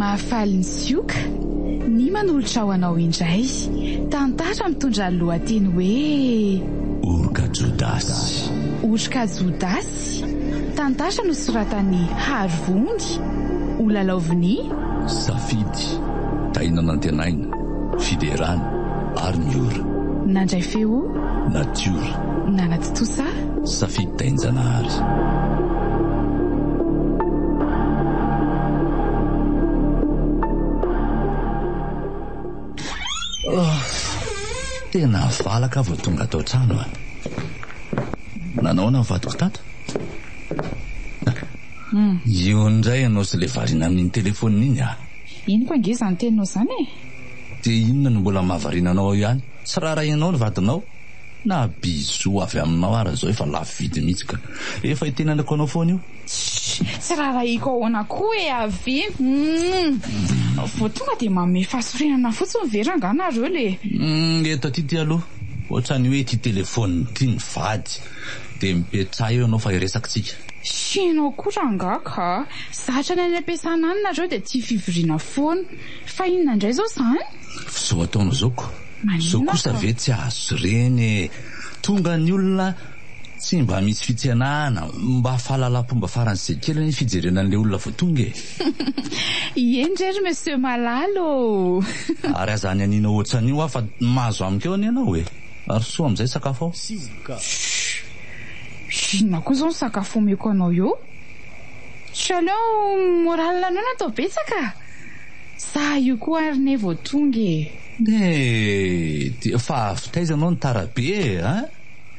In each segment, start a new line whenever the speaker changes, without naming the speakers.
Mahafaly ny sioka, ny manolotra ho anao indray. Tantara mitondra ny lohateny hoe
Orika Jodasy.
Orika Jodasy. Tantara nosoratany Harivongy, Olalaoviny,
Safidy, Taina Nantenaina, Fiderana ary Miora.
Nandray feo
Natiora.
Nanaty tosa
Safidy Tainjanahary. Tena valaka vao tonga tao trano a. Nanaona mivadiko tato? Io indray ianao sy le variana amin'iny telefonina iny a.
Ino koa ngeza ny teninao zany e?
Dia inona no mbola mahavarinanao ao ihany? Tsy raharay ianao ny vadinao? Na biso avy aminao ara zao efa lafo vidy mihitsy ka. Efa itenanako anao foana io.
Tsy raharaiko ao anakoa e avy. Vao tonga dia manome fahasorenana fotsiny veranga nareo le.
Eto aty aloha. Ohatrany hoe ty telefony ty ny vady. Dia mipetraha eo ianao fa iresakitsika.
Sinao koa rangaka. Zatra ny any am-piasana any nareo dia tia fivoriana foana. Fa inona indray zao zany?
Zao ataonao zao ko. Zao kosa ve tsy azo reny. Tonga ny olona tsy mba misy fitsenahana, mba fahalalam-pomba faran'izay kely ny fijerena an'ilay olona vao tonga e.
Endrery monsieur Malalo.
Ary azany aninao ohatran'io aho fa mahazo amiko eo any ianao e. Ary soa amin'izay sakafo ao.
Inona koa zao ny sakafo omeko anao io? Tsy aleo moral anao natao betsaka. Sa io koa ary ne vao tonga e.
Dia fa avitaizanao ny tarabe ha?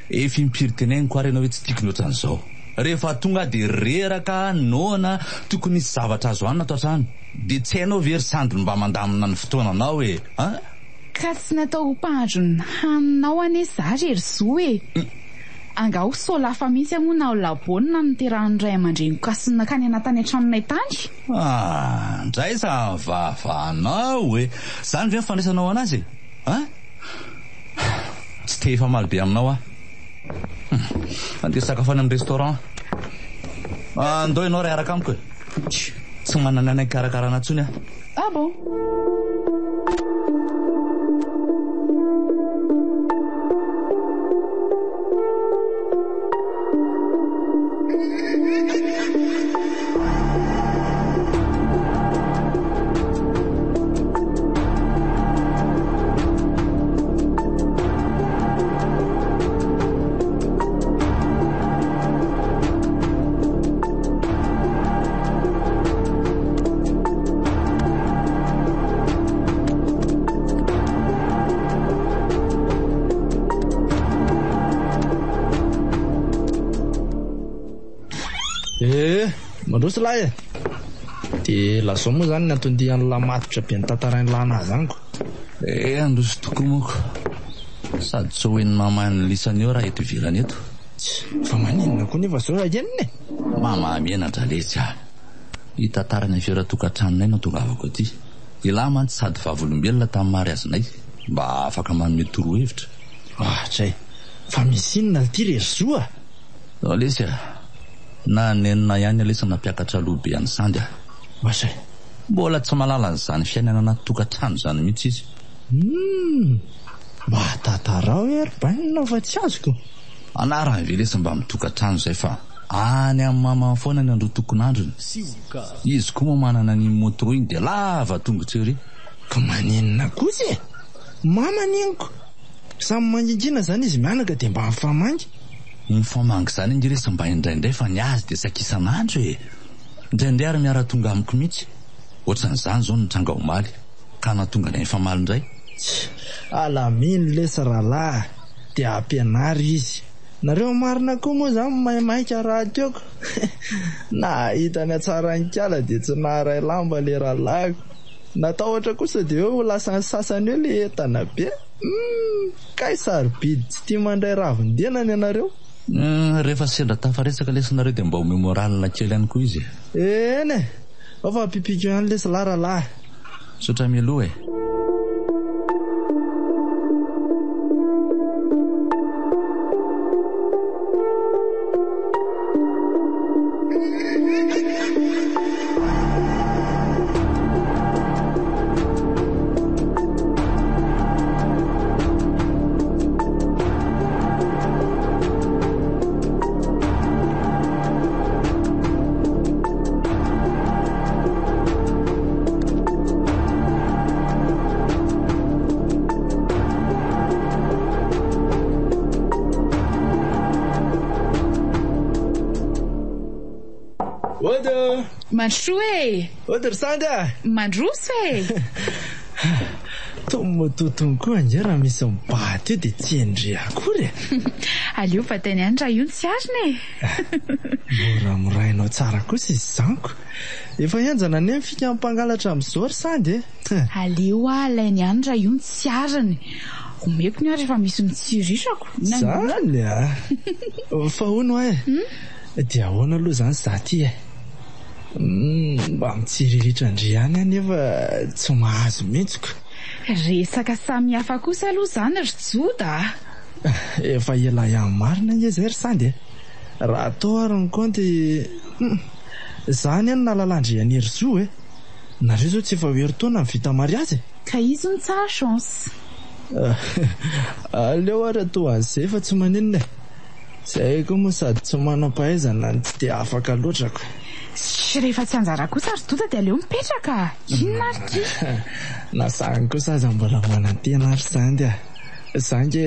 Efa impiry-teneniko ary ianao hoe tsy tiako ohatran'izao. Rehefa tonga dia reraka noana tokony nisy zavatra azo anina atao trano. Dia tsy hainao very sandry mba mandamina ny fotoananao e ha?
Ka tsy natao mpahandro ny haninao ane zary erizo e. Angao so lafa mihitsy amona ao labonina niterahan'ny ray aman-dreniko kasinona kany anatany an-tranonay tany.
Ndray sa vavanao e. Zany ve fandraisanao anazy ha? Tsy te efa malobe aminao a. Andeha sakafo any amin'ny restaurant. Andao ianao ray araka amiko e. Tsy manana anay karakarana ntsony a.
Ah bon?
Mandroso lahy e. Dia lazao moa zany ny antondihan'ny lamatotra be ny tantarainy lanazy aniko.
Androso tokoa moko. Sady tsy hoen'ny mamany lisany eo raha eto ivelany eto.
Fa maninona koa nefa zao agenina e.
Mamamiana draletsy a. I tantarany fiara-tokantranonay no tongavako aty. Ilahy mantsy sady vavolombelona tamin'ny mariazinay mba afaka manome torohevitra.
Tray. Fa misy inona ity rezoa?
Lesy a. Na nenina ihany alesa nampiakatra alobe any sandy a.
Wasay.
Mbola tsy malala n'izany fiainana anaty tokantrano zany mihitsy izy.
Mba tantarao ery bainina fa tsy azoko.
Anarany ve lesa mba mitokantrano zay fa any amin'ny mama foana ny andro tokon'androny. Izy koa moa manana ny moto iny dia lava tongotra ery.
Ka maninona kosa e. Mama neniko. Samy mangingina zany izy mianaka dia mba mifamangy.
Ny famangy zany indiresa mba indraindray fa ny azy dia sakisan'andro e. Indraindray ary miara tonga amiko mihitsy. Ohatran'izany zao nitranga omaly ka natonga ny famaly indray.
Alaminy lesa rahalahy dia ampianary izy. Nareo marina koa moa zany maimaika raha teoko. Na hitany atsarany kala dia tsy naharay lamba le rahalahiko. Natahotra kosa dia eo lasa ny sasany eo le entana be. Kay sarobidy tsy tia mandray ravin-denany ianareo.
Rehefa sendra tafaresaka lesanareo dia mba ome moralina kely ihany koa izy.
Eny e. Fa pipiko ihany lesa laralahy.
Sotra mialoha e.
Mandro e
Ohatry sandy
mandroso e
tomototony koa nge raha misy mibaty io dia tsy endry akory
aleo fa teny any raha io ny tsy ariny
mora morainao tsara kosa izy zaniko efa enjana ny fika mpangalatra amin'izao ry sandy
aleo alainy any raha io ny tsy ariny omeko ny ary efa misy mitsirirako
zany fa hono dia ahoana aloha zany za ty mba mitsiriritra ndry ihany anefa tsy mahazo mihitsiko
resaka samy hafa kosa aloha zany ry joda
efa ela ihany marina nge zay ry sandy raha atao ary ny konty zany any nalalandry ry zo nareo zao tsy efa hoery-taona ny vita mariazy
ka izy ny tsara chance
aleo ary atao an'izay fa tsy maninona zay koa moa sady tsy manam-pahaizana ny tsy dia afaka loatrako
sy rehefa tsy anjara kosa ry joda dia aleo mipetraka inona ary ty
nasany kosa aza mbola manantena ary sandy zange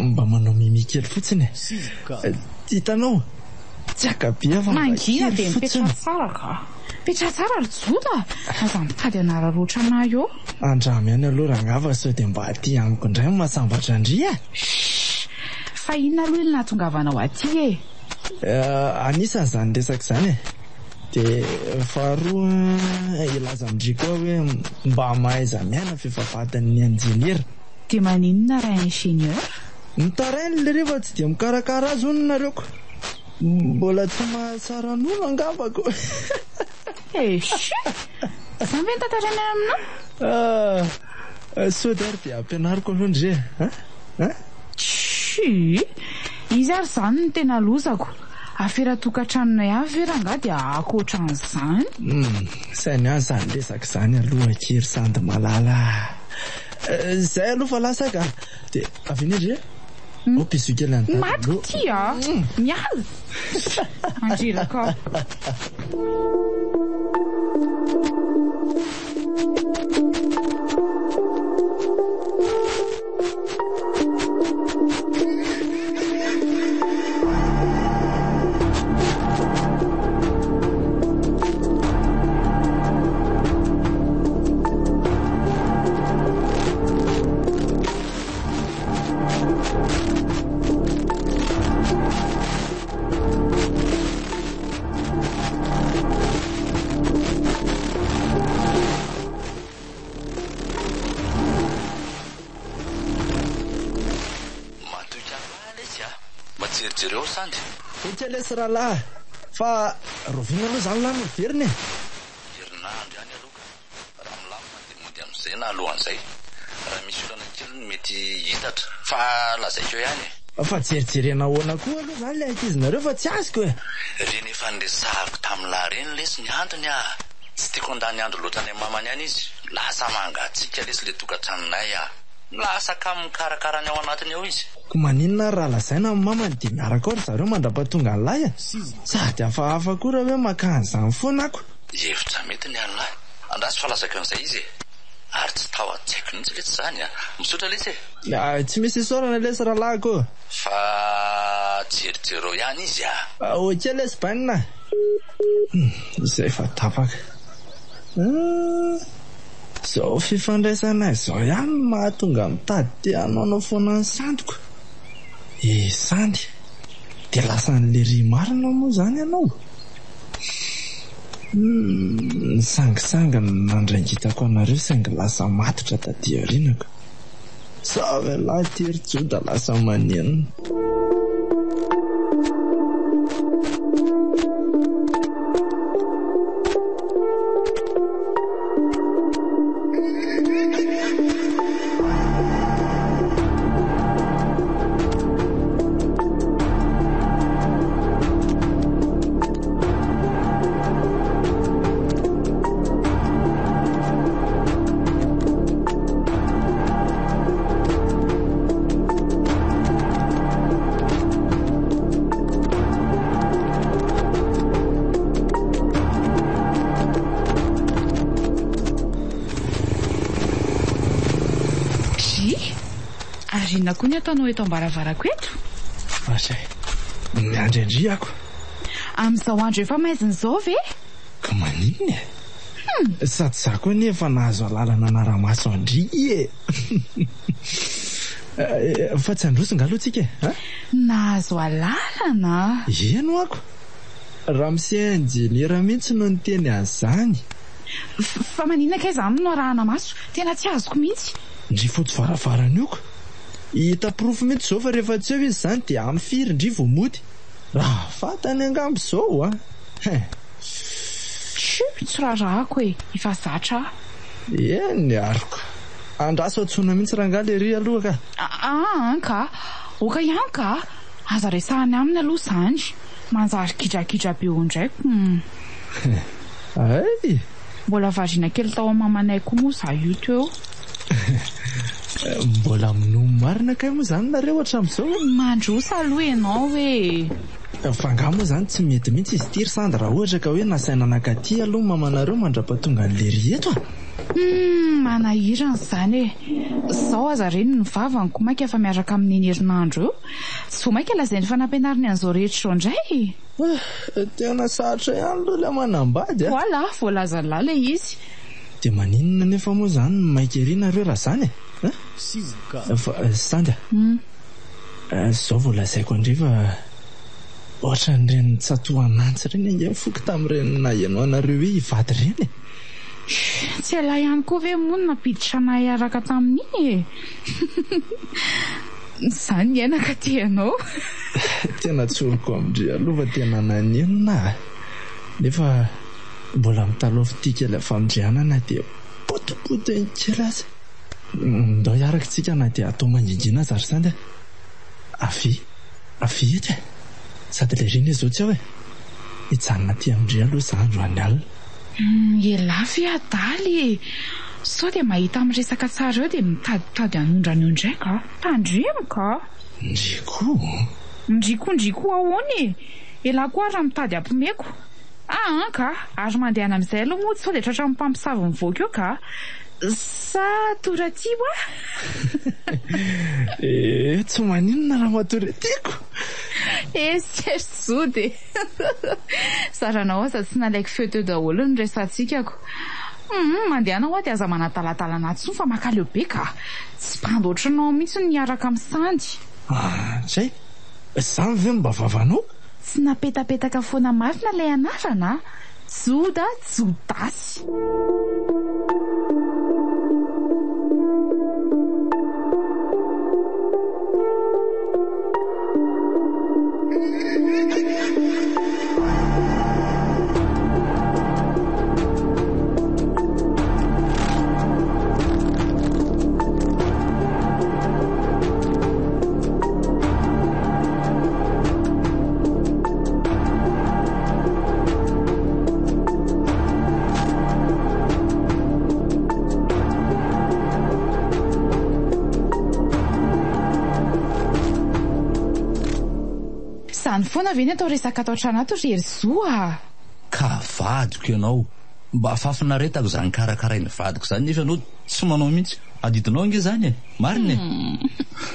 mba manao mimikely fotsiny hitanao tsy akabe fa
mangina dia mipetra tsara ka petra tsara ry joda aza mitady anararoatra ana eo
andramy ihany aloha rangava sao dia mba aty amiko indray mahasambatra andry
fa inona aloha ilona nahatongavanao aty
anisan'izany resaka izany dia faharoa ilaza amindry koa hoe mba mahaiza miaina fifahavatany ny enjeniera
dia maninona raha ingénieur
mitarainy le rehefa tsy dia mikarakara azy hono nareoko mbola tsy mahasara nono angavako
zany ve ny tantarana aminao
sodary dia ampianariko aloha ndre
izy ary zany ny tena lozako afera-tokantranonay avy ve ranga dia akoatran'izany
sainy any zany resaka izany aloha kery sandy malala zay aloha fa lasaka dia avy eny ndre opisokely any
maty ty miala andriraka
Matserijereo sandy
etsy lesy rahalahy fa rovina aloha zany lahy miveriny
herinandro ihany aloha raha milamina dia mody amin'izay na alohan'izay raha misy olana kely mety hitatra fa lazaiko ihany
fa jerijerena ahoana koa aloha zany le ankizynareo fa tsy azoko
reny efa nresahako tamin'lahy reny lesy ny antony tsy tiako andany andro loatra any mamany any izy lasa mangatsika lesy le tokantranonay lasa ka mikarakarany ao anatiny ao izy
ko maninona raha lazaina amin'ny mamany dia miaraka ao ry zareo mandra-pahatonga ny lahy sady hafahafa koa raha hoe makan'izany foana ako
hevitra mety ny anylahy andrasy fa lazako an'izay izy ary tsy tao an-tsaiko mihitsy letsy zany misotra lesy
tsy misy isorana lesy rahalahy ko
fa jerijereo ihany izy
oke lesy banina izay fa tapaka zao fifandraisanay zao ihany mahatonga mitady te hanaonao foana ny sandiko sandy dia lasa n'le ry marina moa zany ianao nisangisangana nandraingitako anareo saingy lasa matitra taty arinako zavy lahy tery joda lasa manenina
inona koa ny ataonao eto ambaravarako eto
fasay miandry andriako
amin'izao andro efa maizina izao ve
ka Maninona sady za koa nefa nahazo alalana anaramaso andry fa tsy androso ngalo tsika
nahazo alalana
eno ako raha misy injiniera mihitsy no niteny an'izany
fa maninona kay izany no arahana maso tena tsy azoko mihitsy
ndry foto varavarana io ko hita pirofo mihitsy izao fa rehefa tsy eo izy izany dia amin'ny firy ndry vao mody raha fatany angambo izao
tsy rarahako efa zatra
eny aroko andraso atsona mihitsy raha ngala ery aloha
ka oka ihany ka aza resahany aminy aloha izany manjary kidrakidra be o ndraiko
ay
mbola variana kely tao amamanay koa moa za io teo
mbola minomy marina kay moa izany nareo hatramin'izao
mandrosa aloha ianao
fa ngah moa izany tsy mety mihitsy izy ity ry sandy raha ohatra ka hoe nasaina anakaty aloha mamanareo mandrapatonga an'le reto
manahirana izany zao aza reny ny vavany ko mainka efa miaraka amin'ny herinandro eo tsy vo mainka lazainy fanampianariny an'izao rehetra izao indray
tena sarotra ihany aloha ilay manambady
voilà voalazalala izy
dia maninona nefa moa izany maika ery nareo raha izany sandy zao voalazaiko andriva ohatra nyreny tsatohanantsy reny ange mifoky tamin'ireny nahenao anareo hoe hivady reny
tsy ela ihany koa ve moa napiditra nahiaraka tamin'iny izany iainaka tianao
tena tsoroko amindry aloha fa tena nanenona nefa mbola mitalofa tia kely famindrianana dia potopoto eny kely azy ndao hiaraka tsika na dia atao mangingiana zary sandy avy ety sady le reny izao tsy aho hijanona ty amindry aloha izany roany alina
elafy adaly sao dia mahita amin'ny resaka tsara eo dia mitaditady hanondrana eo ndraika tandremoka ndriko ahoany ela koa raha mitady ampimeko ka ary mandehana amin'izay aloha moa sao dia tratra mimpampisavy mivoaka eo ka sa toraty wa
tsy maninona raha matoratiko
zode saranao aza tsy nalaiko feo teo daholo ny resantsika ko mandehanao dia aza manatalatala tsony fa makaleo be ka tsy mpandoatranao mihitsy niaraka amin'ny sandy
zay zany ve mba vavanao
tsy napetapetaka foana mafina ilay anarana jodasy zany foana ve ny atao resaka atao tranato ry eryzoa
ka vadiko ianao mba afafinaretako izany karakarainy vadiko izany nefa ianao tsy manao mihitsy adidinao ange izany marina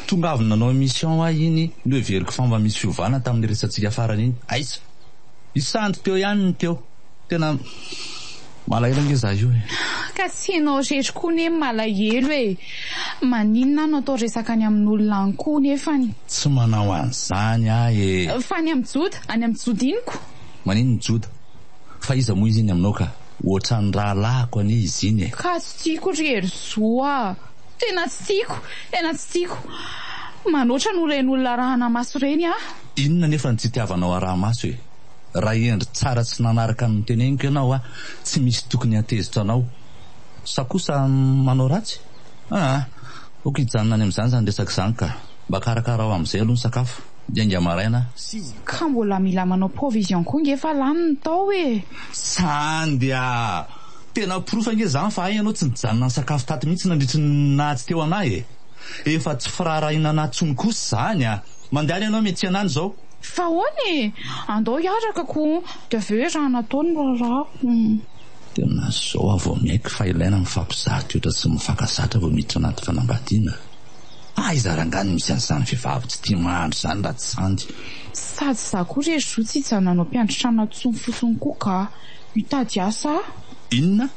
tonga avy nanao mission iny no everiko fa mba misy fiovana tamin'ny resantsika farany iny aisa isandy teo ihany ny teo tena malahelo ange za io
ka tsy ianao rehetra koa ne malahelo maninona no atao resaka any amin'olona any koa nefany
tsy manao an'izany
fa any amin'ny joda iniko
manino ny joda fa iza moa izy iny aminao ka ohatrany rahalahako ane izy iny
ka tsy tiako ry eryzoa tena tsy tiako manoatra no ren'olona rahana maso reny
inona nefa ny tsy tiavanao araha maso raha endry tsara tsy nanaraka ny teneniko ianao tsy misy tokony atezitra anao sa kosa manao ratsy ok hijanona any amin'izany zany resaka izany ka mba karakara ao amin'izay aloha ny sakafo dianga maraina
ka mbola mila manao provision koa nge fa lany ny tao
sandy tena pirofa nge zany fa ianao tsy nijanona ny sakafo taty mihitsy nandritry nahatsy teo anahy efa tsy firarahina anatsony kosa zany mandehany ianao mety anany zao
fa hoany andao hiaraka ko dia ve raha nataony rarako
tena zao avao miaiky fa ilaina mifampizaha toetra sy mifakazatra vao miditra anaty fanambadiana izarangany misy an'izany vehivavy tsy tia mahandro zany raha tsy sandy
sady za koa rehetra zo tsy hijanonanao mpiandratra anatsony fotsiny koa ka mitady asa
inona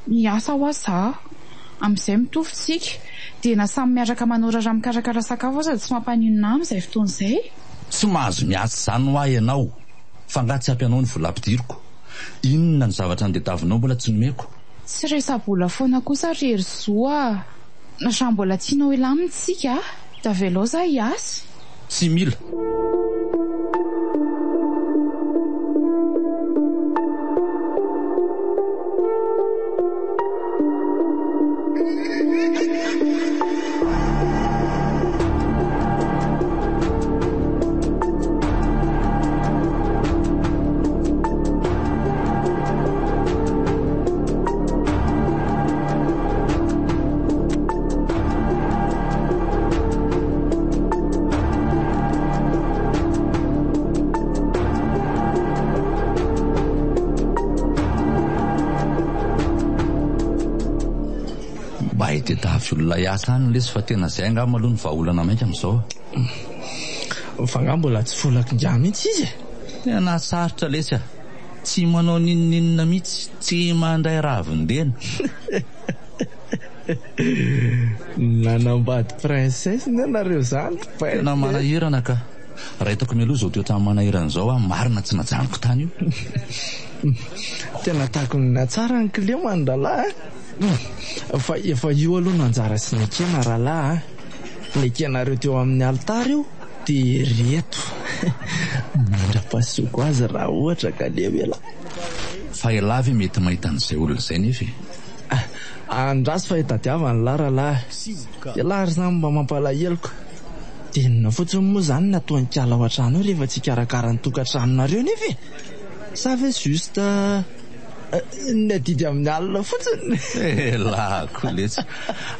miasa ho aza amin'izay mitovytsika dia na samy miaraka manorara mikarakara sakafo aza tsy mampanionina amin'izay fotoan'izay
tsy mahazo miasa zany ho ahy ianao fa nga tsy ampianao ny vola ampidiriko inona ny zavatra nydetavinao mbola tsy nomeko
tsy resa-bola foana kosa rery zoa na sa mbola tianao ilamintsika da velao za hiasa
tsy mila tetavy olona iasa any lesy fa tena zay anga maloha ny vahaolana mainka amin'izao
fa nga mbola tsy volakindra mihitsy izy
tena sarotra lesy tsy manao ninninina mihitsy tsy mandray ravindena
nanambady princesse ny anareo zany
tena manahirana ka raha hitako mialoha zao toetrany manahirana zao marina tsy najanoko tany io
tena tahako ny natsara ny clé mandralahy fa efa io aloha nanjara sy nekena rahalahy nekenareo teo amin'ny altara io dia reto mandra-pasoko azy raha ohatra ka levela
fa elavy mety mahita an'izay olona izay nefa
andrasy fa hitadiavany lahy rahalahy ialahy ry zany mba mampalaheloko dinina fotsiny moa zany nataony kala ao an-trano io rehefa tsy karakara ny tokantranonareo nefa sa ve juste ny adidy amin'ny alina fotsiny
lako letsy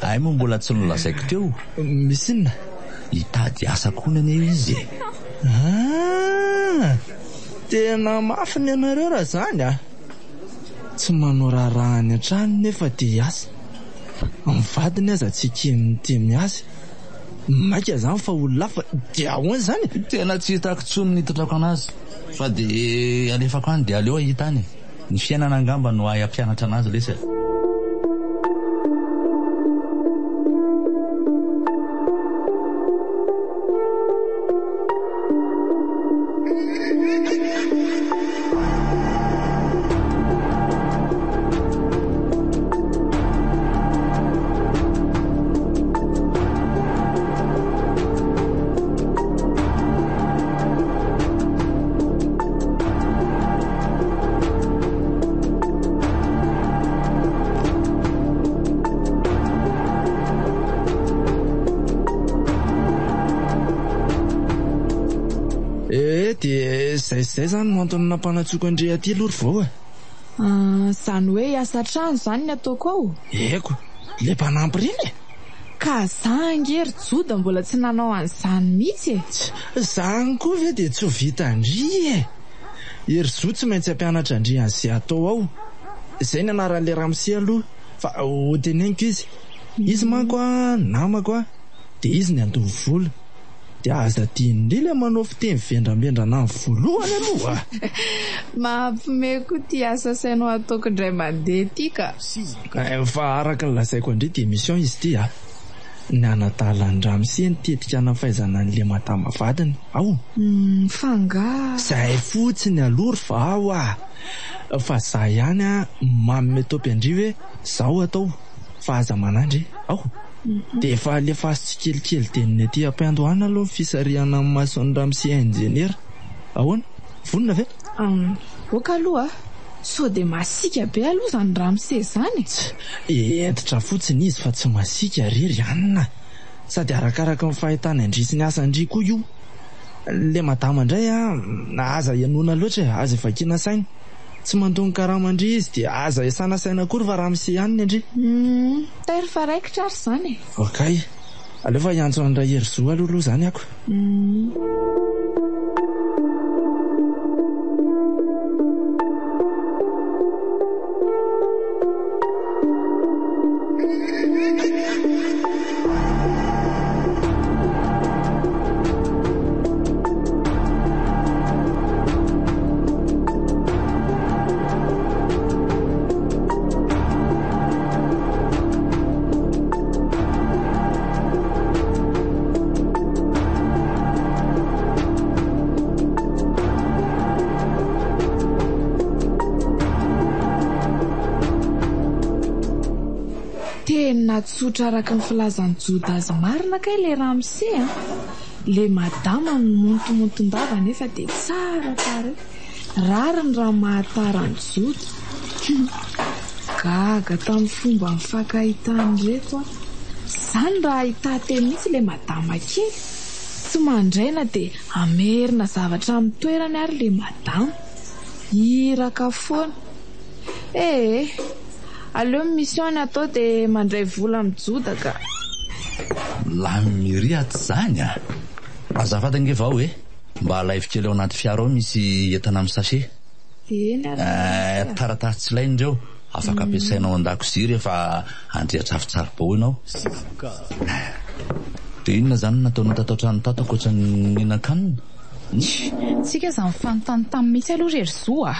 ay moa mbola tsy nolazaiko teo
misy inona
hitady asa konana izy
tena mafy ny anareo raha zany tsy manao raharahany an-trano nefa dia asa mivadiny aza tsy kemintemy azy maika zany fa olona fa dia ahoany zany
tena tsy hitako tsony nitatrako anazy fa dia alefako any dia aleo ahitany ny fiainana angamba no ay ampianatra anazy lesy
dia zay zany no antony nampanatsoko andre aty lory vao
zany hoe hiasa trano zany ny ataoko ao
eko le mpanampy reny
ka zangery joda mbola tsy nanao an'izany mihitsy
zany koa ve dia tsy ho vita andry ery zo tsy maintsy ampianatra andry an'izay atao ao izay ny anaran'le ramose aloha fa hoteneniko izy manko namako dia izy ny andovy vola dia aza tian'indray le manao fiteny vendrambendrana ny voalohany aloha
mahampime koa ty asa sainao ataoko indray mandeha ty ka
fa araka ny lazaiko andray dia mission izy ty ny anadalan-dramose nitetika nafaizana n'le matamavadiny ao
fanga
zay fotsiny alory fa ao fa za ihany mamy metopy andry hoe zao atao fa aza manandry ao dia efa lefa sy kelikely teniny aty ampiandohana aloha fisarihana amin'ny mason'ny ramose ingénieur ahoana vonona ve
oka aloha so dia masika be aloha zany ramose zany
entitra fotsiny izy fa tsy masika rery anina sady arakaraka ny fahitany andrisy ny asa andry koa io le madama indray aza ianoana loatra aza evakiana saina tsy mandony karamandry izy dia aza esana saina kory fa ramose ihany andry
tery fa raikitra ary zany
okay aleo fa hiantso andray hery zo aloha zany ako
tena tsotra araka ny filazan'ny Jodazy marina kay le Ramsey a. Le madama montomontondava nefa dia tsara tsara. Rariny raha mahatara ny Joda. Gaga tamin'ny fomba mifankahitany reto a. Izany raha ahita teny mihitsy le madama kely. Tsy mandraina dia amerina zavatra amin'ny toerany ary le madama. Iraka foana. Aleo mission atao dia mandray vola amin'ny Joda ka.
Lamiriaty zany a. Azafady nge vao mba live kely ao anaty fiara ao misy entana amin'ny sachet. Taratasy tsy laindreo afaka ampiasainao an-dakozia rehefa andrehatra tsaritsaribao ianao. Dia inona zany nataonao tato an-trano tato ankoatra ny mihinan-kanina?
Tsika izany fanontany tamin'ny mihitsy aloha rery zoa.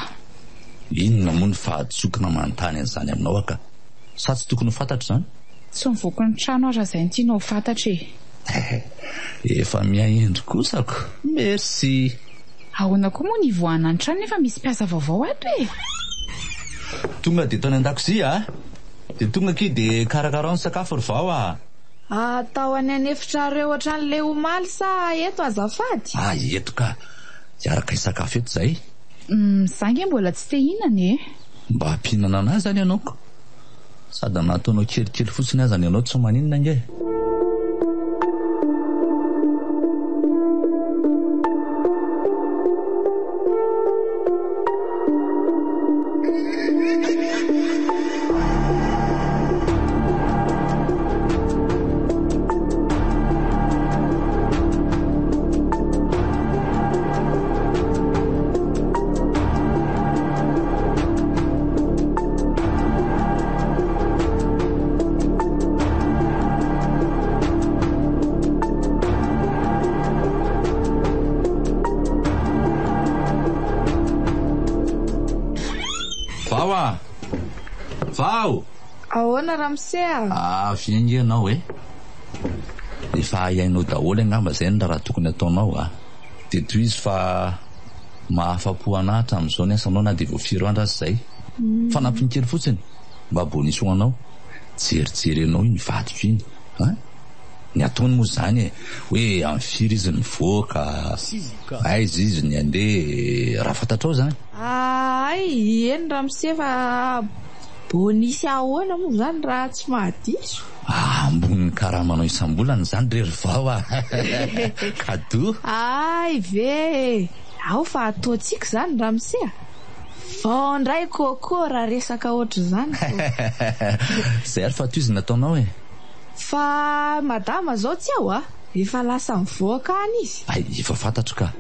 Inona moa ny fahatsokona manontany an'izany aminao aka? Sa tsy tokony ho fantatra zany?
Tsy mivoaka ny trano aza izay ny tianao fantatra e.
Efa miaendry kosako. Merci.
Ahoana koa moa nivoahana ny trano nefa misy mpiasa vaovao ato e.
Tonga dia tao any an-dakozia dia tonga aky dia karakarao ny sakafo ry vao
atao any anefitra ohatran'le omaly sa eto azafady?
Eto ka. Iaraka isakafo eto zay.
Zange mbola tsy te hihinana e.
Mba ampihinana anazy zany ianao. Sady nataonao kelikely fotsiny aza ny ianao tsy maninona nge. Vao!
Ahoana Ramsey a?
Fiaingy ianao efa hainao daholo angamba zay ny raha tokony ataonao dia toy izy fa mahafapo anahy hatramin'izao ny asanao na dia voafiry andra azy zay. Fa nampiny kely fotsiny mba bonisy ho anao. Jerijery anao iny vadiko iny. Ny ataony moa zany hoe amin'ny firy izy ny voaka, aiza izy ny andeha, raha fantatrao zany.
Eny Ramsey fa bonisy ahoana moa zany raha tsy mahadiso.
Ambony karamanao isam-bolana zany rery vao kado.
Ve ao fa ataontsika zany Ramsey. Vao ndray koko raha resaka ohatry zany.
Zay ary fa toy izy nataonao
fa madama zao tsy ao efa lasa mivoaka any izy.
Efa fantatro ka.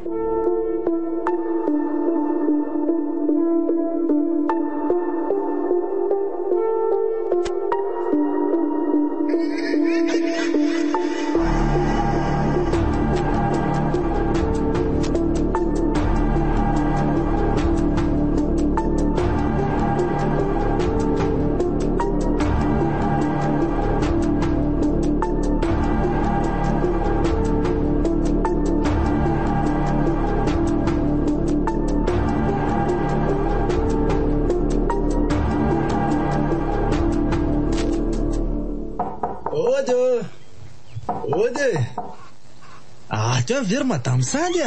Teo very madame Sandy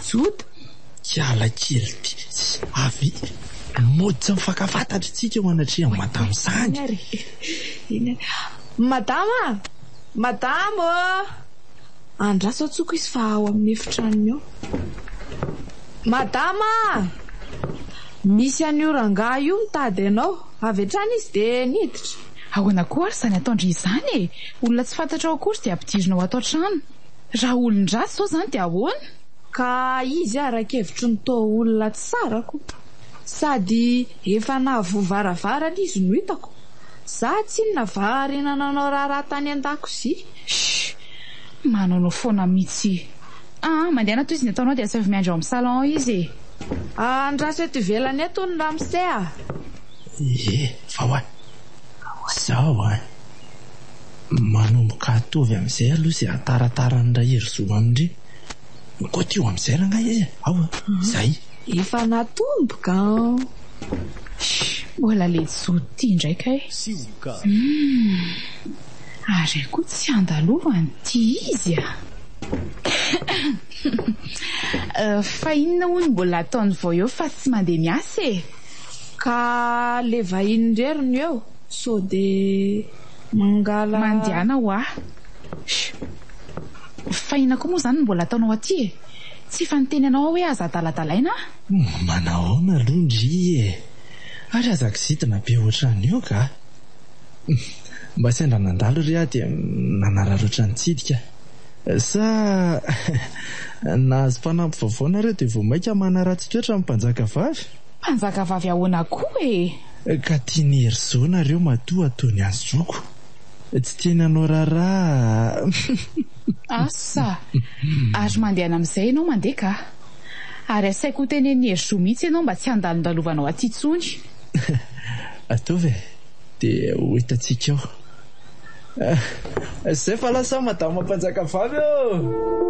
Joda
kiala kely avy mody tsy mifankafantatra tsika eo anatria madame Sandy.
Madama andraso atsoko izy fa ao amin'ny efitranony ao. Madama misy an'oranga io mitady anao avy hatrany izy dia niditra.
Ahoana koa ary izany ataondry izany olona tsy fantatra ao akory dia ampidirinao ato an-trano. Raha olon-dratsy zao zany dia ahoana?
Ka izy arakevitry ny tao olona tsara koa. Sady efa nahavoavaravara izy no hitako. Za tsy navariana nanao raha tany an-dakozia.
Manao foana mihitsy. Mandeha toy izy ny ataonao dia asavy miandry ao amin'ny salon izy.
Andraso eto ivelany eto ny Ramsey
Vao zao manomboka atovy amin'izay aloha izay ataratara ny rahery zoa amindry. Koa tio amin'izay ranga izy zay
efa natomboka.
mbola lesoty ndraika e ary koa tsy andalovany ty izy fa inona hoy mbola ataony vao eo fa tsy mandeha miasa e
ka le vahiny reriny eo so de mangala
mandiana ho fa ina koa moa zany mbola ataonao aty e tsy fa niteny anao hoe aza daladalaina
manahoana londry e ary azakisitina be ohatrany eo ka mba sendra nandalo ry aho dia nanararoatra nitsidika sa nahazo mpanampy vaovaonareo dia vao maika manaratsy toetra amin'ny
mpanjaka vavy ahoana koa e
ka tiany hery zao nareo matoa ataony azy joko tsy teny anao raharaha
asa ary mandehana amin'izay ianao mandeha ka ary asaiko ho teneny hery zo mihitsy ianao mba tsy handalondalovanao aty tsony
ataovy e dia ho hitantsika eo izay fa lasa madama mpanjaka vavy eo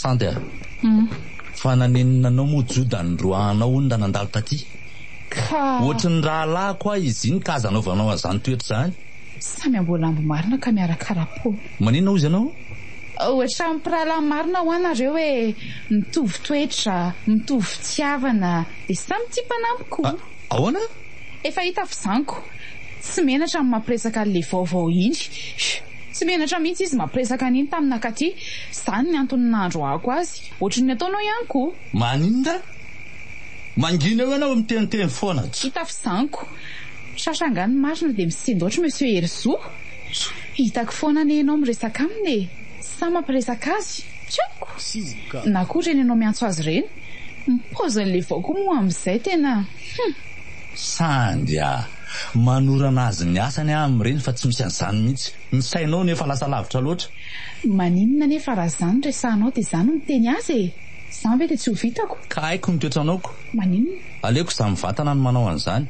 Sandy fa naneninanao mojodany roahanao ony da nandalo taty ohatry ny rahalahy koa izy iny ka aza anaovanao azany toetra zany
samy ambola ambo marina ka miarakarapo
maninona ozy ianao
ohatra mimpirahalahy marina ho anareo hoe mitovy toetra mitovy fitiavana dia samy tia mpanampy koa
ahoana
efa hita fizaniko tsy menatra amin'ny mampiresaka an'le vaovao iny tsy menatra mihitsy izy mampiresaka an'iny tamina katy izany ny antony nandro ako azy ohatry ny ataonao ihany koa
maninona mangina eo ianao miteniteny foana
hita fizaniko sasangany marina dia misendoatra monsieur Herzo hitako foana ne ianao miresaka aminy e sa mampiresaka azy tiako na koa reny ianao miantso azy reny mipaozin'le vaoko moa amin'izay tena
Sandy manorana azy ny asany amin'ireny fa tsy misy an'izany mihitsy ny sainao nefa lasa lavitra loatra
maninona nefa raha zany resanao dia izany miteny azy e izany ve dia tsy ho vitako
ka haiko ny toetranaoko
maninona
aleoko izaho mivatana no manao an'izany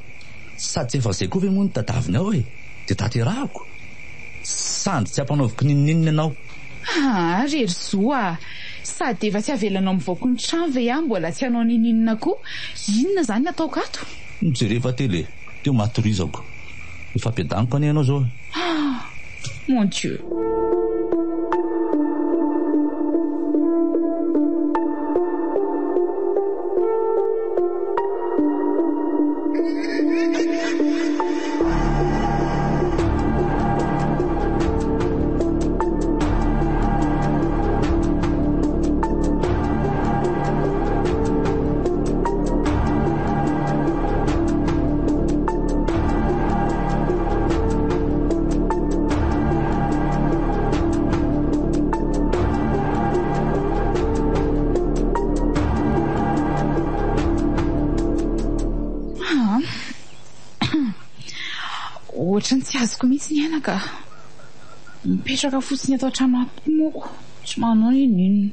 sady efa izay koa ve moa ny tadaviny ao e dia tanterahako Sandy tsy hampanaoviko ninoninona ianao
ry Herzo sady efa tsy avelanao mivoako ny trano ve mbola tsy hanao nininona koa inona zany ataoko ato
mijerefa tele teo matorizako efa ampiadaniko ane ianao zao
mon Dieu ohatrany tsy azoko mihitsy ny aina ka mipetraka fotsiny atao trano ampimoko tsy manao inona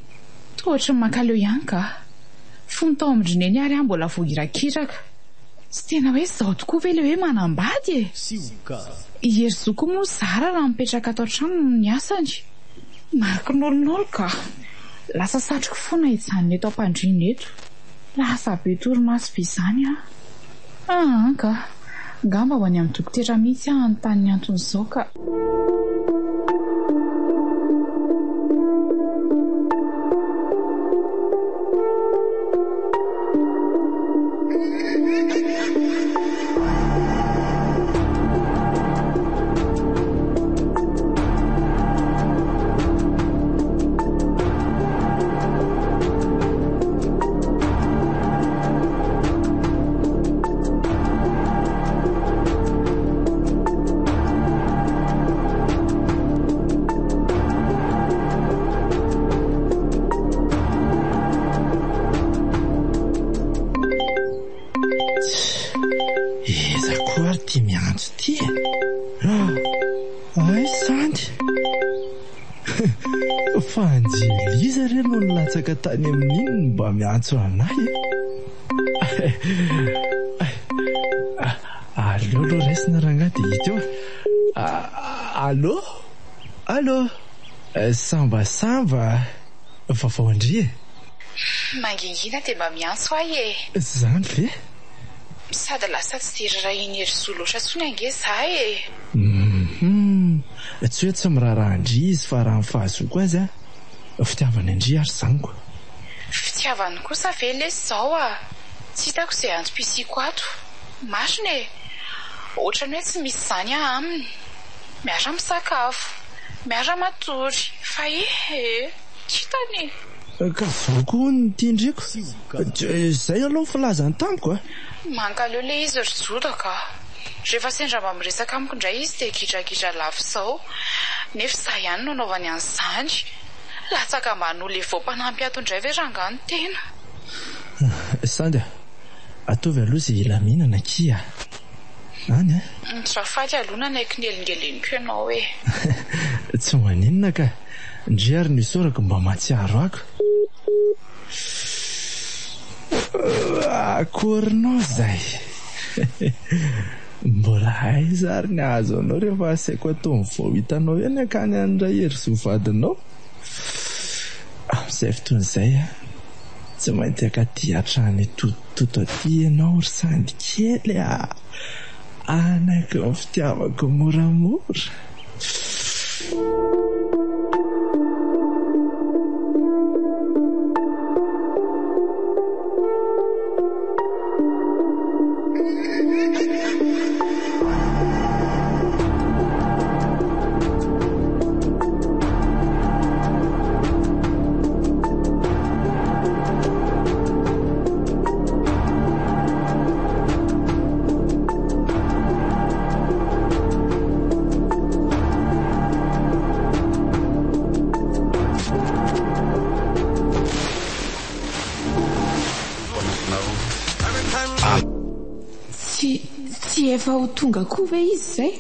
toa ohatry ny makaleo ihany ka fony tao amindrineny ary mbola voirakiraka tsy tena hoe zao tokoa ve le hoe manambady e Herzo koa moa zara raha mipetraka atao trano ny asany mariky nolonolo ka lasa satroko foana izany eto ampandriny eto lasa be torimaso be izany ka ngamba ho any amin'ny dokotera mihitsy anontany ny anton'izao ka
maitso ty ay sandy fa anjeliza re no nilatsaka tany amin'iny mba miantso anahy allo lo resina rangah dia hita eo allo allo sambasamba vaovao andry
mangingina dia mba miantso ahy
zany ve
sady lasa tsy teriraha iny ery zo loatra tsony ange zah
tsy hoe tsy miraharaha andry izy fa raha mifahazoko azy fitiavany andry ary zany koa
fitiavany kosa ve lesy zao tsy hitako izay antom-pisiko ato masina ohatra ny hoe tsy misy zany aho aminy miara misakafo miara matory fa kitany
ka zao koa ny tiandreko zay aloha filazany tamiko
mankaleo le izy ry jodaka rehefa sendra mba miresaka amiko indray izy dia gidragidra lafo zao nefa za ihany no anaovany an'izany latsaka mba no le voampanampy ato indray ve rangano tena
sandy ataovy aloha izay ila mihinana kia any
trafaty alohana naiky nielingeleniko ianao
tsy maninona ka ndry ary nisorako mba matsiaro ako akorinao zay mbola aiza ary ny azo anao rehefa asaiko ataony vao hitanao eny akany an'ndray hery zovadinao amin'izay fotoan'izay tsy mainty akaty hatrany totototo aty ianao ry sandy kely anako ny fitiavako moramora
efa ho tonga koa ve izy zay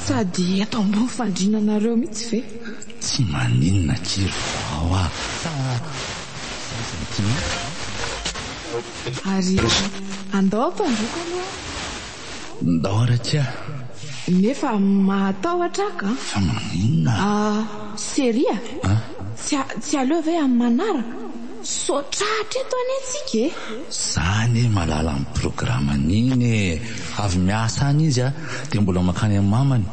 sady ato ambony fandrinanareo mihitsy ve
tsy maninona kiry vao
ary andao ampandroka aloha
ndao aratia
nefa mahatahotra ka
fa maninona
seria tsy aleo ve amin'ny manaraka sotrahatra eto any antsika
zany malala amin'ny programan'iny avy miasa any izy dia mbola makany amin'ny mamany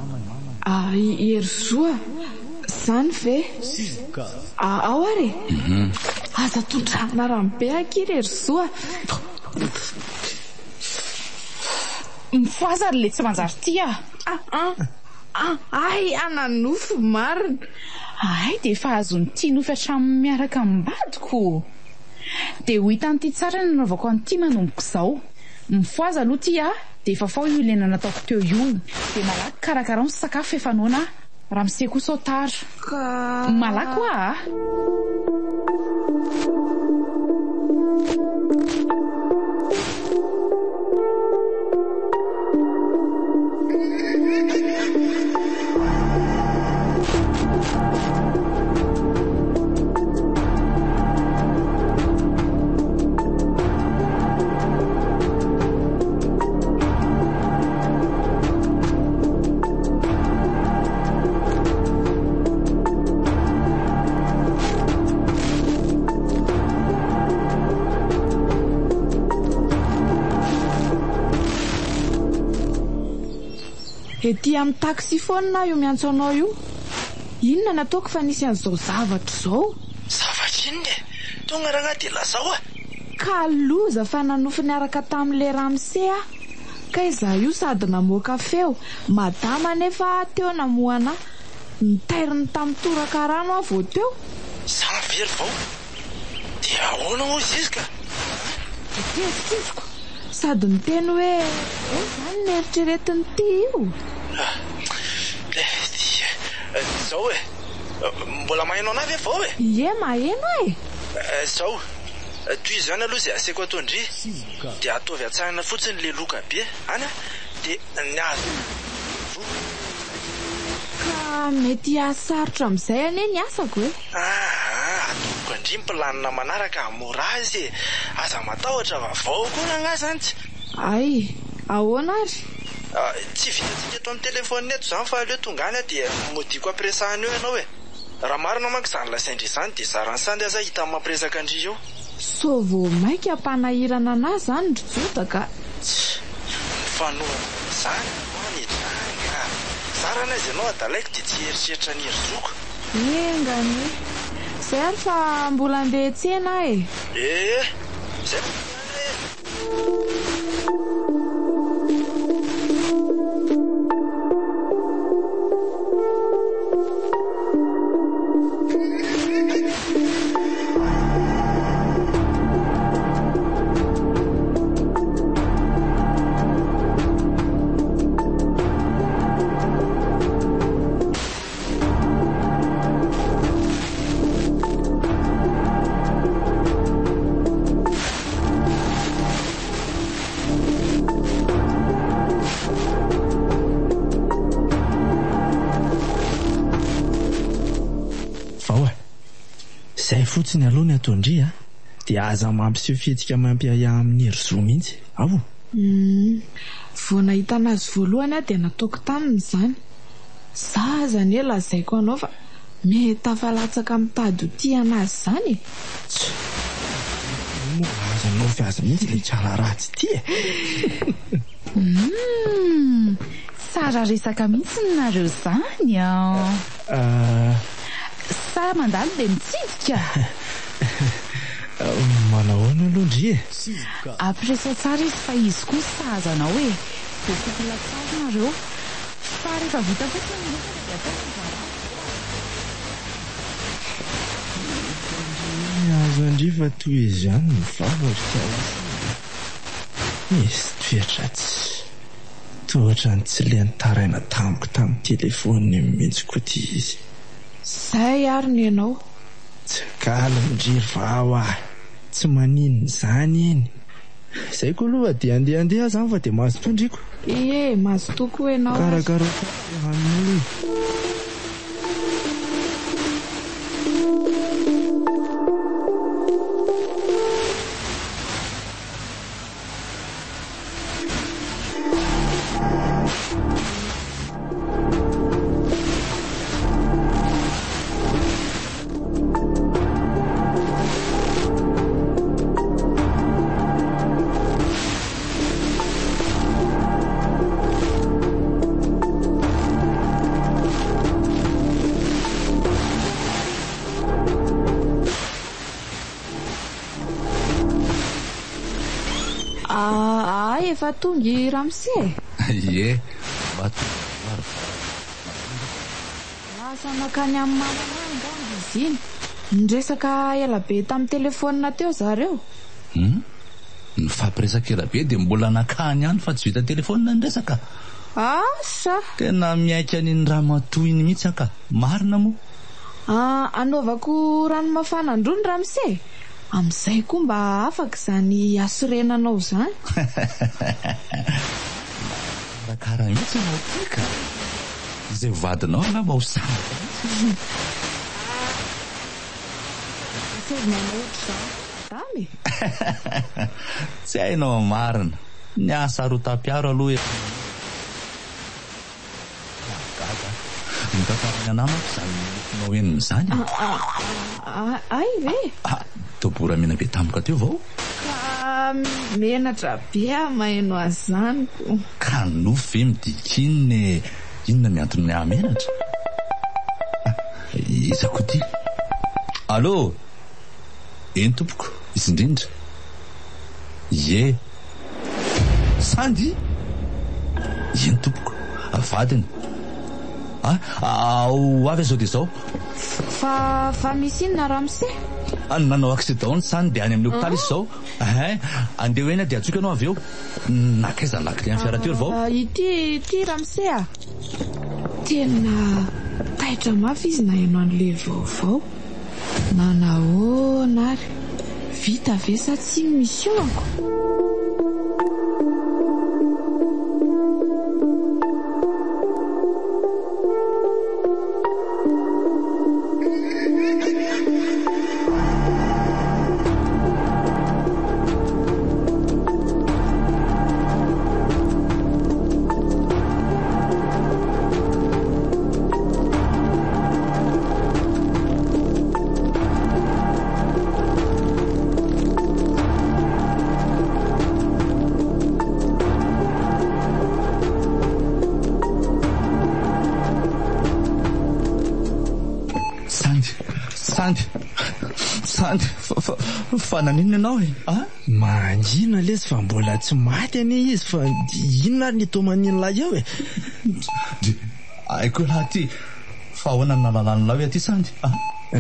ery zoa zany ve ao ary aza tondrahana rambe akery ery zoa
mifoaza ry le tsy manjary ty
ay ananofo marina
ay dia efa azony tia nofy hatramin'ny miaraka mibadiko dia ho hitan'ity tsara ny nanaovako an'ity manomboko izao mifoaza aloha ty dia efa fao io ilena nataoko teo io dia malaky karakara ny sakafo efa noana raha miseko sotara malaky hoa
ety amin'ny taxi foana io miantso anao io inona nataoko fa nisy an'izao zavatra zao
zavatra inona tonga raha dia lazao
ka loza fa nanofy niaraka tamin'le ramse ka izaho io sady namoaka feo madama nefa teo namoana nitairiny tamin'ny toraka rano aho vao teo
zany very vao dia ahoana ho izy izy ka
teziko sady niteny hoe zany nieritreretiny ty io
zao mbola maheno anavy vao
maheno
zao toy izany aloha izay aseko atao indry dia ataovy atsahana fotsiny le loka be any dia niazo
ka mety asarotra amin'izay ane ny asako e.
ataoko andry mpilanina manaraka mora azy aza matahotra vaovao koa nangazany tsy
ay ahoana ary
tsy vitantsika eto amin'ny telefona eto zany fa aleo tonga any dia modiko ampiresahany eo ianao e raha marina manko izany lasaindry izany dia zarany sandy aza hita amin'ny mampiresaka andry eo
so vo maika ampanahirana anazy zany ndrotsota
fanoana izany manidranga zarana izy ianao adalaiko dia tsy eritreritra ny hery-zoka
engany zay ary fa mbola andeha tsena e
zay zay fotsiny aloha ny atondry dia aza mampiseho fihetsika mampiaya amin'ny hery-zo mihitsy ao
vo nahita anazy voalohany a dia nataoko taminy izany zaza ny lazaiko anao fa mety afalatsaka mitady ho tia anazy izany
azanao fiaza mihitsy le tsara ratsy ty
tsara resaka mihitsy nareo izany sa mandalo dia mitsidika
manahoana alohandry
ampiresa tsara izy fa izy koa sazanao e vokokolatsazy nareo fa rehefa vita fotsiny
azo andry fa toy izy ihany mivavatra misy toetra tsy tohatra ny tsy le nitaraina tamiko tamin'ny telefony mihitsy koa ty izy
zay ary ny ianao
tsy kala midriry vao tsy maninona izany eny izay koa aloha dia andeha zany fa dia mahazo tondriko
mahazo toko ianao
karakara amin'olo
efa tongy Ramse lasa nakany amin'ny mamananga izy iny nidresaka ela be tamin'ny telefona teo zareo
nifampiresaka ela be dia mbola nakany ihany fa tsy vita telefona nresaka
asa
tena miaika an'iny raha matoiny mihitsy ka marina moa
anaovako rano mafana androny Ramse amin'izay koa mba afaka izany asorenanao izany
rakaraha mihitsy anao tika izay vadinao na mba ho samy
damy
tsy hainao marina ny asa rotam-piaro aloha mitatarana anamako izany nao eniny izany
ay ve
tobora mena be tamika teo vao
ka menatra be maheno azy zany
ka nofy midikiny inona miantony ny ahamenatra izako ty allo eny tompoko izy indrindra sandy eny tompoko vadiny ao avy azao dia zao
fa misy inona Ramse
nanao accident sany dia any amin'ny hôpitaly izy zao andeha ho eny dia atsoka anao avy eo nakaiza lakile amin'ny fiara teo vao
ity Ramse tena taitra mafy izy na haino an'le vaovao nanahoana ary vita ve sa tsy mission ako
Sandy fa nanino ianao e?
Mangina lesy fa mbola tsy maty ane izy fa inona ary ny toman'inolahy eo e?
Aiko lahy ty fa ahoana ny nalalany aty Sandy?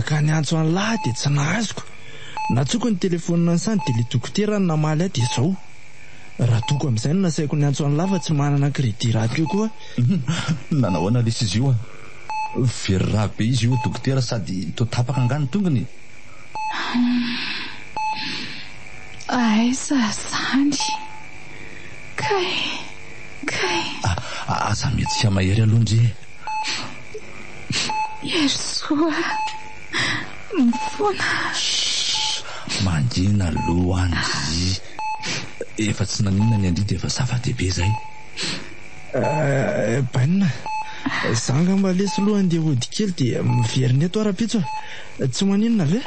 Ka ny antso an'lahy dia tsy nahazoko. Natsoko ny telefonina ny Sandy dia le dokotera ny namaly ahy dia izao. Raha toko amin'izay no nasaiko ny antso an'lahy fa tsy manana crédit radio koa.
Nanahoana lesy izy io very raha be izy io dokotera sady to tapaka angany tongony.
Aiza Sandy kay
aza mihetsika mahery alondry
Yesoa mifona.
Mangina lohandy efa tsy naninona ny andry dia efa zava-dehibe zay.
Banina zanga mba lesy lohany dia hody kely dia miveriny eto ara-pitso. Tsy maninona ve?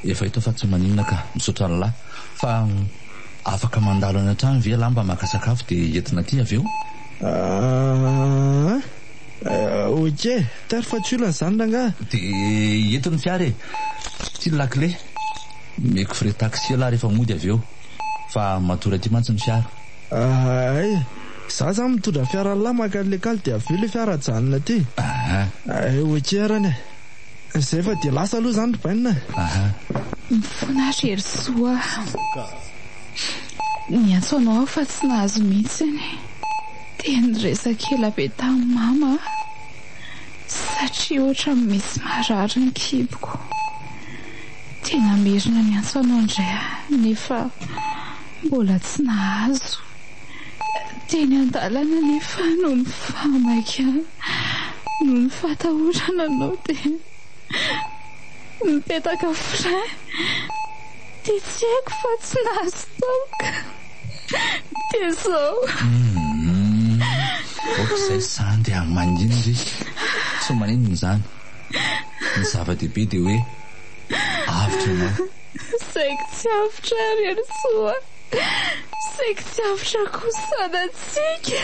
Efa hito fa tsy maninona ka misaotra lahy fa afaka mandalo any an-trano ve lahy mba maka sakafo dia entina aty avy eo? Ok tary fa tsy olona zany ranga dia entiny fiara ty lakile meko frais taxi lahy rehefa mody avy eo fa matory aty mantsy ny fiara.
Za zany mitondra fiara lahy maka lekaly dia avy eo le fiara janona aty. Ok arany zay fa dia lasa aloha zany banina.
Mifona rery soa ny antso anao fa tsy nahazo mihitsy any dia niresaka ela be tamin'ny mama satria ohatra misy marary ny kiboko. Tena mirina ny antso anao indray nefa mbola tsy nahazo. Teny an-dalana nefa no mifamaka no nifatahorana anao dia mipetaka frein dia tsy haiko fa tsy nahazo taoka dia zao.
Okizay Sandy mangina ry tsy maninona izany ny zava-dehibe dia hoe avitra ianao.
Saiko tsy avitra rery soa saiko tsy avitra kosana tsika.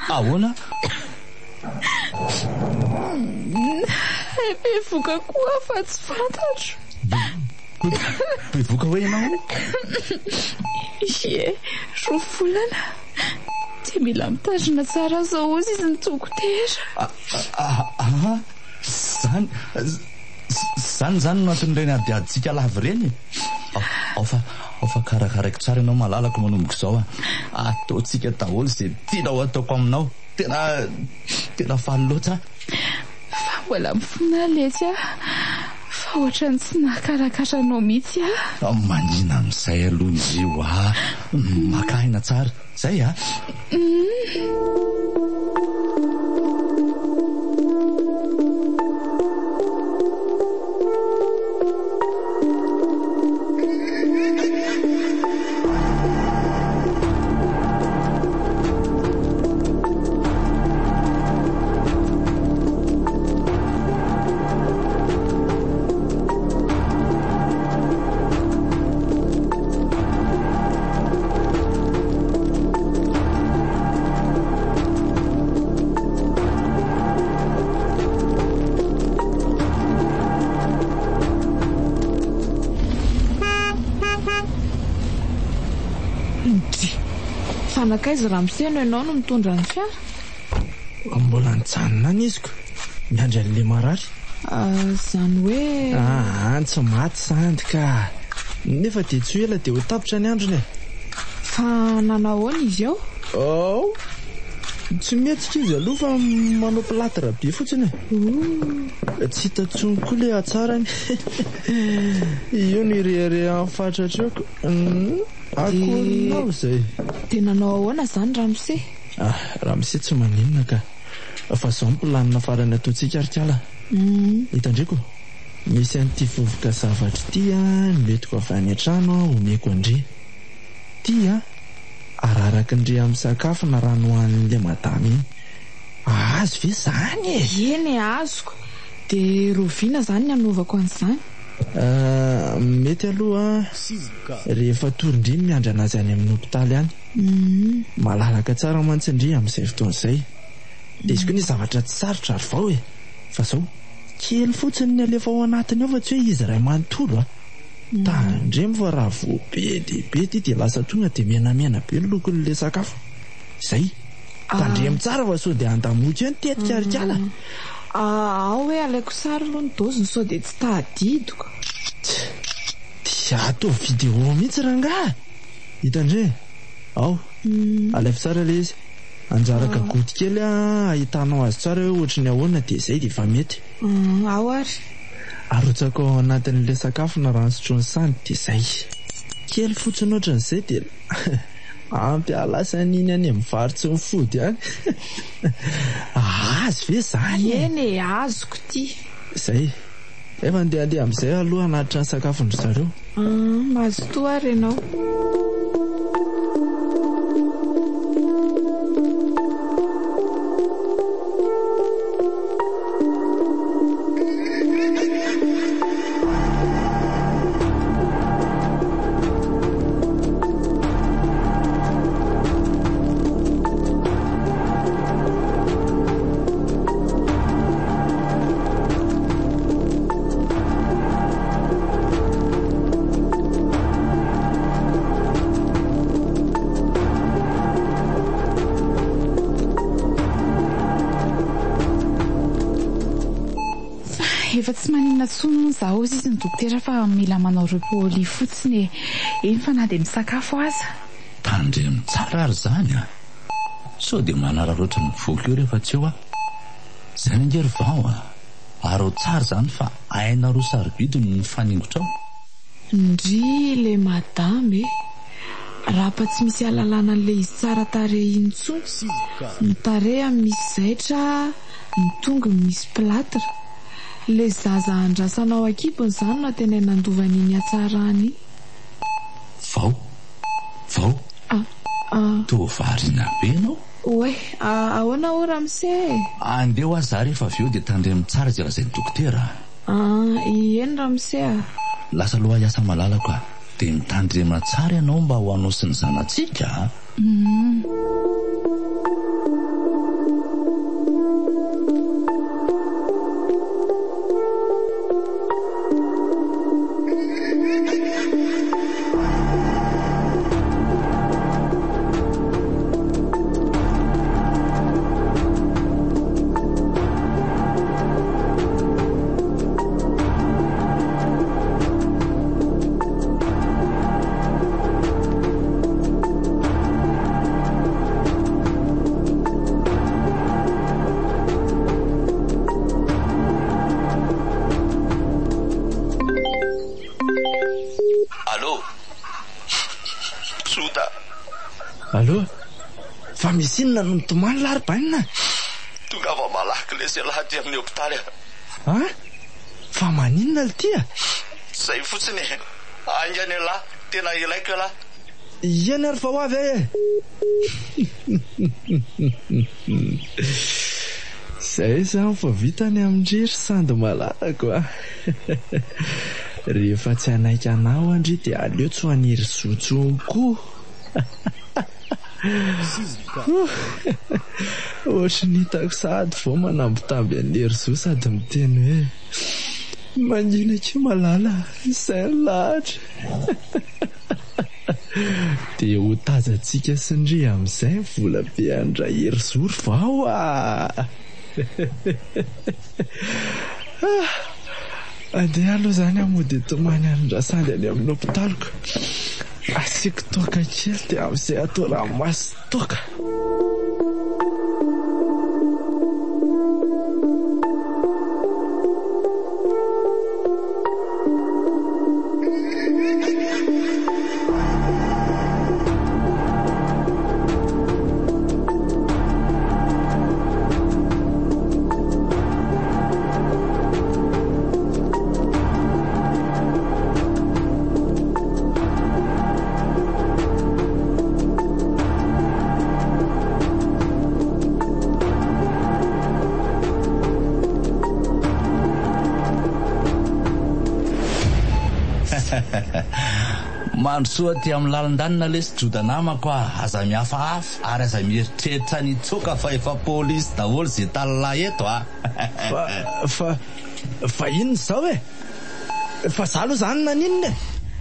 Ahoana?
Bevoka koa fa tsy fantatro.
Bevoka hoe ianao?
Ie, roa volana dia mila mitazona tsara zao ozy izy ny dokotera. Zany no antony adiaditsika lavy reny. Ao fa karakaraiko tsara ianao malalako manomboko izao ataotsika daholo izay tianao ataoko aminao. Tena faly loatra. Fa mbola mifona letsy fa ohatrany tsy nakarakatranao mihitsy
manina amin'izay aloha izy io maka aina tsara zay
Fanakaiza raha miseno ianao no mitondra ny fiara?
Mbola nijanona any iziko miandry an'le marary.
Zany hoe
tsy maty Sandy ka nefa dia tsy ela dia ho tapitra ny androny.
Fa nanahoana izy eo?
Tsy mihetsika izy aloha fa manao plâtre be fotsiny. Tsy hita tsony koa le atsarany. Io ny rere amin'ny fatratrako. Akorinao izay.
Dia nanao ahoana zany Ramose?
Ramose tsy maninona ka fa izao mpilanina farany ataontsika arikala. Hitandreko misy an'ity vovoka zavatra ity nometiko avy any an-trano omeko andry. Ty araraka indray amin'ny sakafo na rano hohanin'le madama iny. Azo ve zany
Eny azoko. Dia roviana zany ny anaovako an'izany.
Mety aloha rehefa torindriny miandry anazy any amin'ny hopitaly any. Malalaka tsara mantsindry amin'izay fotoana izay. Dia izy koa ny zavatra tsy sarotra ary vao fa izao kely fotsiny ny alefa ao anatiny ao fa tsy hoe izy ray manontolo a tandremo fa raha vo be dibe ty de lasa tonga de menamena be ny lokon'le sakafo izay tandremo tsara fa sao de andamoky eo ny tetikarikala
ao hoe alaiko sary aloha ny doziny sao de tsy tadidiko
dia atao vidéo mihitsy rangaha hitandre ao alefy tsara le izy anjaraka gody kely ahitanao azy tsara hoe ohatry ny ahoana de izay de efa mety
ao ary
arotsako ao anatin'le sakafo na ransotrony sany de izay kely fotsiny ohatran'izay de ampy alasan'iny any mivarotsy ny fody any azy ve zany
eny azoko ty
izay efa andeha amin'izay aloha anatitra ny sakafondry zareo
mazo to ary ianao
efa tsy maninona tsono zaho izy ny dokotera fa mila manao repoli fotsiny eny fa na de misakafo aza
tandremo tsara ary zany a sao de manara loatra ny voky eo rehefa tsy eo a zay nangery vao a ary ao tsara zany fa aina roa sarobidy no mifaningotra ao
ndry le madame raha tsy misy alalana an'le izy tsara tare intsony ny tare misy zaitra ny tongony misy platra le zaza andrasanao akipony zany na tena nandovan'iny atsarany
vao tovarina be anao
oe ahoana o Ramse
andeo azy za rehefa avy eo de tandremo tsara zay lazay ny dokotera
eny Ramse
lasa loha iasa malalako a de mitandrema tsara ianao mba ho anao sy ny zanatsika
Allo fa misy inona no mitomany lary-banina
tonga va malaky lesy lahady amin'ny hôpitaly
fa maninona le tia
zay fotsiny angany lahy tena ilaiko lahy
iany ary fa ho avy zay zany fa vitany amindrery sandy malalako rehefa tsy anaika anao andry de aleo tsy ho aniry zotsonko ohatry ny hitako sady vao manambitamby anery zo sady miteny hoe mangina ke malala izay ny lahatra de ho tajantsika sindry amin'izay vola be andrahery zory vao andeha aloha zany amody tomany anyndrasady any amin'ny hôpitaliko asiako toaka kely de amin'izay atao ranomasy toaka
mandrosoa ty amin'ny lalan-danina lesy jodanamako aza mihafahafa ary aza mieritreritra nitsoka fa efa polisy daholo zay talalahy eto
fa fa inona zao e fa za aloha zany naninona e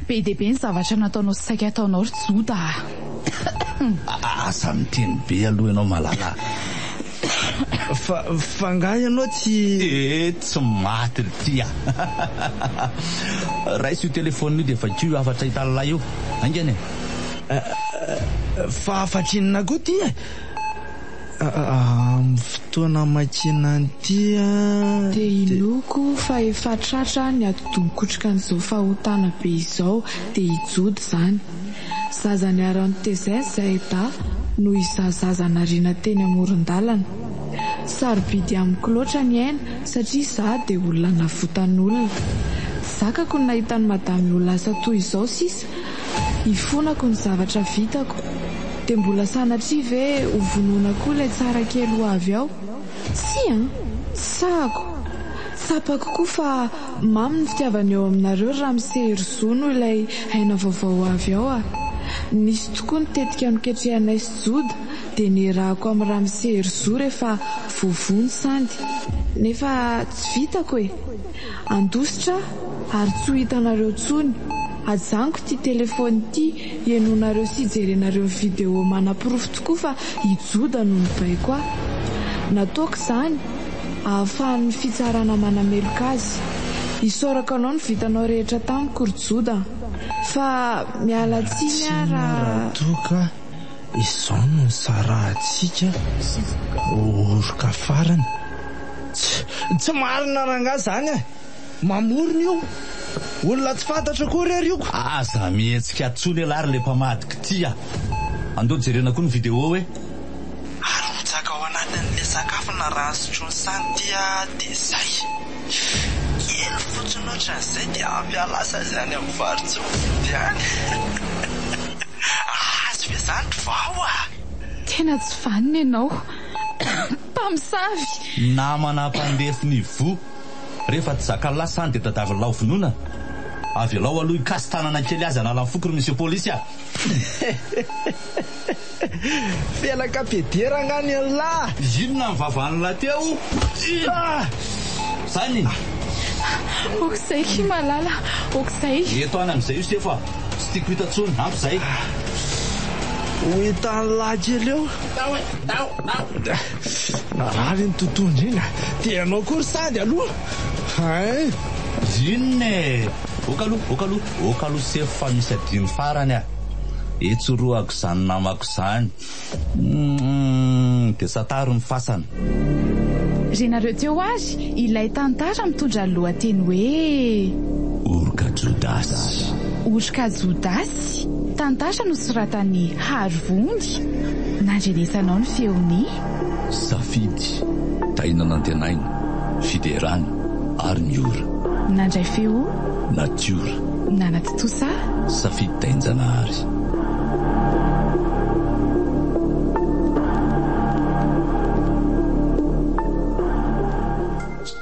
be dehibe ny zavatra nataonao sy saika ataonao ry Joda.
Asa miteny be aloha ianao malala.
fa nga ianao tsy
tsy maty ry tia. Raisy io telefonina io dia vakio afatra hitalalahy io angeny
fa afatrinina koa ty e fotoana makina anty
dia inoko fa efa tratra ny atodonkotrika n'izao fahotana be izao dia hijody izany. Zaza ny arany tezay Zaida no izazaza nariana teny amoron-dalana. Sarobidy amiko loatra ny aina satria za dia olona navotan'olona. Zakako ny nahita ny madamy olona asa toy izao sisa. Ifonako ny zavatra vitako dia mbola sanatria ve ho vonoina koa ilay tsara kely ho avy ao? Sy sako sapako koa fa mamy ny fitiavany eo aminareo raha misery zo no ilay aina vaovao avy ao Nisy tokoa nitetika noketrehanay sy Joda dia nirahako amin'ny raha misery zo rehefa vovony sandy nefa tsy vitako e. Andositra ary tsy ho hitanareo tsony. Ajango ty telefony ty ienonareo sy jerenareo video manapirofo tokoa fa i Joda no nibaiko aho. Nataoko izany ahafahan'ny fitsarana manameloka azy. Isaorako anao ny vitanao rehetra tamiko ry Joda fa miala tsiny raha
toka izao no sarahantsika oroka farany tsy marina ranga zany e mamorona io olona tsy fantatra koa rery io
aza mihetsika tsony alary le mpamadika tia andao jerena koa ny video hoe
ary mitsaka ao anatin'le sakafo na raha sotrony sany tia dia zay kely fotsiny ohatran'izay dia ampialasa zany amin'ny varotsody any azy ve zany vao
tena tsy vanina ianao mpamosavy
namana mpandefy ny vo rehefa tsy zaka lasany dia tadavy lao vonoina avy alao aloha ikasy tanana kely azy anala ny fokony monsieur polisy
felaka pederangany an'lahy
inona ny vavan'la teo zany
okizay ki malala okizay
eto any amin'izay io sefa tsy tiako hitatsony ampy zay
ho hitan'lahy kely eo narary ny tontondra iny dia anao kory sady aloha
inona e oka aloha sefa misy adiny farany etsoroako zany namako zany dia sataro ny fasana
renareo teo azy ilay tantara mitondra lohateny hoe
oroka
Jodasy tantara nosoratany Harvondy nandrenesanao ny feony
safidy taina nantenaina fiderany ary ny ora
nandray feo
natiora
nanaty tosa
safidy tainjanahary